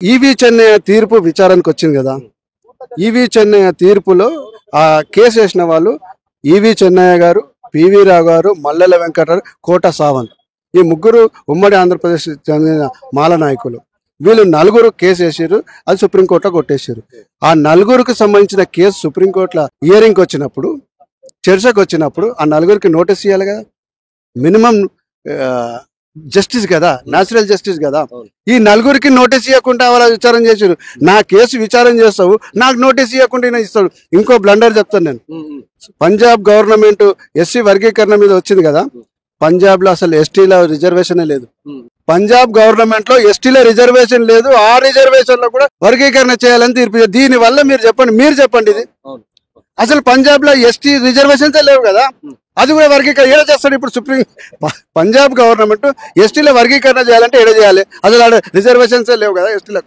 EV Chennaiah తీర్పు విచారానికి వచ్చింది కదా. ఈవీ చెన్నయ్య తీర్పులో ఆ కేసు వేసిన వాళ్ళు ఈవీ చెన్నయ్య గారు, పివి రావు గారు, మల్లెల వెంకటరావు, కోట సావంత్, ఈ ముగ్గురు ఉమ్మడి ఆంధ్రప్రదేశ్ చెందిన మాల నాయకులు. వీళ్ళు నలుగురు కేసు వేసారు, అది సుప్రీంకోర్టులో కొట్టేశారు. ఆ నలుగురికి సంబంధించిన కేసు సుప్రీంకోర్టులో హియరింగ్కి వచ్చినప్పుడు, చర్చకు వచ్చినప్పుడు ఆ నలుగురికి నోటీస్ ఇవ్వాలి కదా. మినిమం జస్టిస్ కదా, న్యాచురల్ జస్టిస్ కదా. ఈ నలుగురికి నోటీస్ ఇవ్వకుండా వాళ్ళ విచారణ చేశారు. నా కేసు విచారణ చేస్తావు, నాకు నోటీస్ ఇవ్వకుండా ఇస్తాడు. ఇంకో బ్లండర్ చెప్తాను నేను. పంజాబ్ గవర్నమెంట్ ఎస్సీ వర్గీకరణ మీద వచ్చింది కదా, పంజాబ్ లో అసలు ఎస్టీల రిజర్వేషన్ లేదు. పంజాబ్ గవర్నమెంట్ లో ఎస్టీల రిజర్వేషన్ లేదు. ఆ రిజర్వేషన్ లో కూడా వర్గీకరణ చేయాలని తీర్పు. దీని వల్ల మీరు చెప్పండి ఇది అసలు పంజాబ్ లో ఎస్టీ రిజర్వేషన్స్ లేవు కదా, అది కూడా వర్గీకరణ ఏడ చేస్తాడు ఇప్పుడు సుప్రీం. పంజాబ్ గవర్నమెంట్ ఎస్టీల వర్గీకరణ చేయాలంటే ఏడ చేయాలి? అసలు రిజర్వేషన్స్ లేవు కదా ఎస్టీలకు.